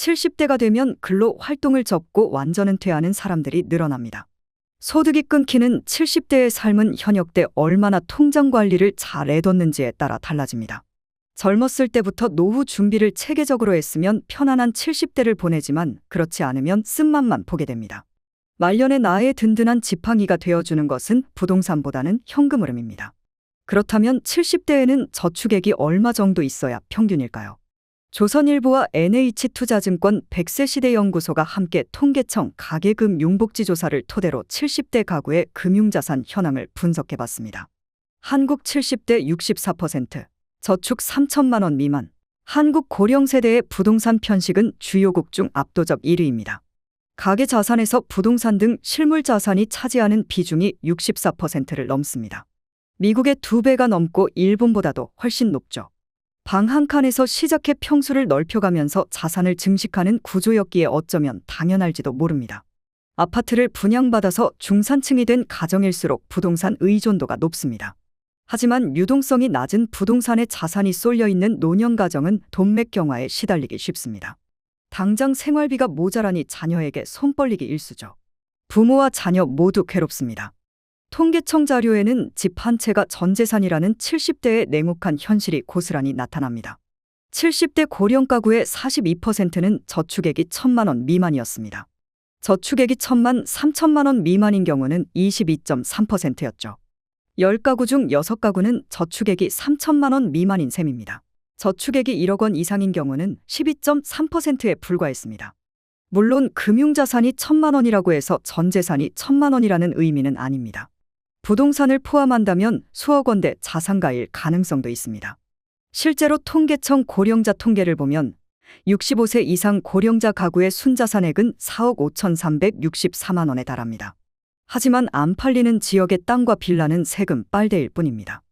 70대가 되면 근로 활동을 접고 완전 은퇴하는 사람들이 늘어납니다. 소득이 끊기는 70대의 삶은 현역 때 얼마나 통장 관리를 잘 해뒀는지에 따라 달라집니다. 젊었을 때부터 노후 준비를 체계적으로 했으면 편안한 70대를 보내지만 그렇지 않으면 쓴맛만 보게 됩니다. 말년에 나의 든든한 지팡이가 되어주는 것은 부동산보다는 현금 흐름입니다. 그렇다면 70대에는 저축액이 얼마 정도 있어야 평균일까요? 조선일보와 NH투자증권 100세 시대 연구소가 함께 통계청 가계금융복지조사를 토대로 70대 가구의 금융자산 현황을 분석해봤습니다. 한국 70대 64%, 저축 3천만 원 미만. 한국 고령세대의 부동산 편식은 주요국 중 압도적 1위입니다. 가계자산에서 부동산 등 실물자산이 차지하는 비중이 64%를 넘습니다. 미국의 2배가 넘고 일본보다도 훨씬 높죠. 방 한 칸에서 시작해 평수를 넓혀가면서 자산을 증식하는 구조였기에 어쩌면 당연할지도 모릅니다. 아파트를 분양받아서 중산층이 된 가정일수록 부동산 의존도가 높습니다. 하지만 유동성이 낮은 부동산에 자산이 쏠려 있는 노년 가정은 돈맥 경화에 시달리기 쉽습니다. 당장 생활비가 모자라니 자녀에게 손 벌리기 일쑤죠. 부모와 자녀 모두 괴롭습니다. 통계청 자료에는 집 한 채가 전 재산이라는 70대의 냉혹한 현실이 고스란히 나타납니다. 70대 고령 가구의 42%는 저축액이 1,000만 원 미만이었습니다. 저축액이 3천만 원 미만인 경우는 22.3%였죠. 10가구 중 6가구는 저축액이 3천만 원 미만인 셈입니다. 저축액이 1억 원 이상인 경우는 12.3%에 불과했습니다. 물론 금융자산이 1,000만 원이라고 해서 전 재산이 1,000만 원이라는 의미는 아닙니다. 부동산을 포함한다면 수억 원대 자산가일 가능성도 있습니다. 실제로 통계청 고령자 통계를 보면 65세 이상 고령자 가구의 순자산액은 4억 5,364만 원에 달합니다. 하지만 안 팔리는 지역의 땅과 빌라는 세금 빨대일 뿐입니다.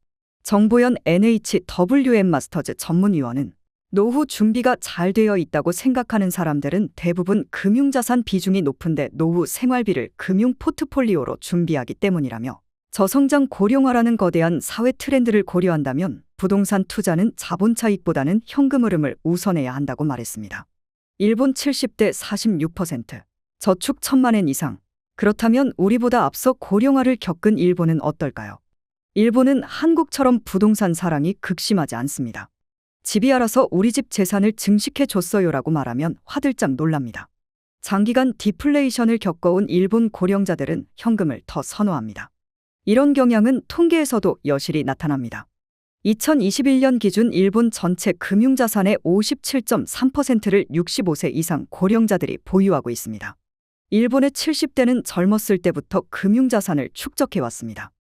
정보연 NHWM 마스터즈 전문위원은 노후 준비가 잘 되어 있다고 생각하는 사람들은 대부분 금융자산 비중이 높은데 노후 생활비를 금융 포트폴리오로 준비하기 때문이라며 저성장 고령화라는 거대한 사회 트렌드를 고려한다면 부동산 투자는 자본 차익보다는 현금 흐름을 우선해야 한다고 말했습니다. 일본 70대 46%, 저축 1,000만 엔 이상. 그렇다면 우리보다 앞서 고령화를 겪은 일본은 어떨까요? 일본은 한국처럼 부동산 사랑이 극심하지 않습니다. 집이 알아서 우리 집 재산을 증식해줬어요라고 말하면 화들짝 놀랍니다. 장기간 디플레이션을 겪어온 일본 고령자들은 현금을 더 선호합니다. 이런 경향은 통계에서도 여실히 나타납니다. 2021년 기준 일본 전체 금융자산의 57.3%를 65세 이상 고령자들이 보유하고 있습니다. 일본의 70대는 젊었을 때부터 금융자산을 축적해왔습니다.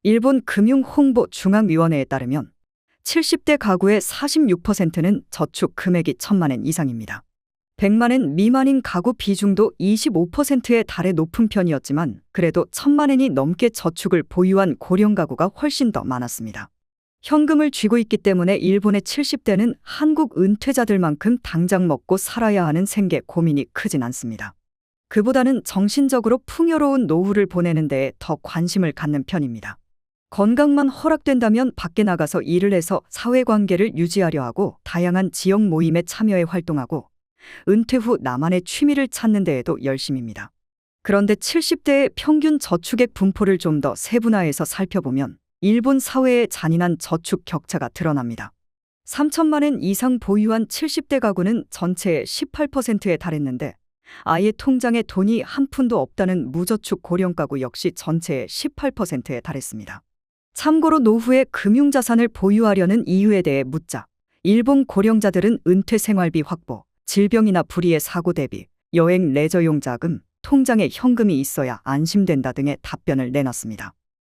일본 금융홍보중앙위원회에 따르면 70대 가구의 46%는 저축 금액이 1,000만 엔 이상입니다. 100만 엔 미만인 가구 비중도 25%에 달해 높은 편이었지만 그래도 1,000만 엔이 넘게 저축을 보유한 고령 가구가 훨씬 더 많았습니다. 현금을 쥐고 있기 때문에 일본의 70대는 한국 은퇴자들만큼 당장 먹고 살아야 하는 생계 고민이 크진 않습니다. 그보다는 정신적으로 풍요로운 노후를 보내는 데에 더 관심을 갖는 편입니다. 건강만 허락된다면 밖에 나가서 일을 해서 사회관계를 유지하려 하고 다양한 지역 모임에 참여해 활동하고 은퇴 후 나만의 취미를 찾는 데에도 열심입니다. 그런데 70대의 평균 저축액 분포를 좀 더 세분화해서 살펴보면 일본 사회의 잔인한 저축 격차가 드러납니다. 3천만 엔 이상 보유한 70대 가구는 전체의 18%에 달했는데 아예 통장에 돈이 한 푼도 없다는 무저축 고령 가구 역시 전체의 18%에 달했습니다. 참고로 노후에 금융자산을 보유하려는 이유에 대해 묻자 일본 고령자들은 은퇴 생활비 확보, 질병이나 불의의 사고 대비, 여행 레저용 자금, 통장에 현금이 있어야 안심된다 등의 답변을 내놨습니다.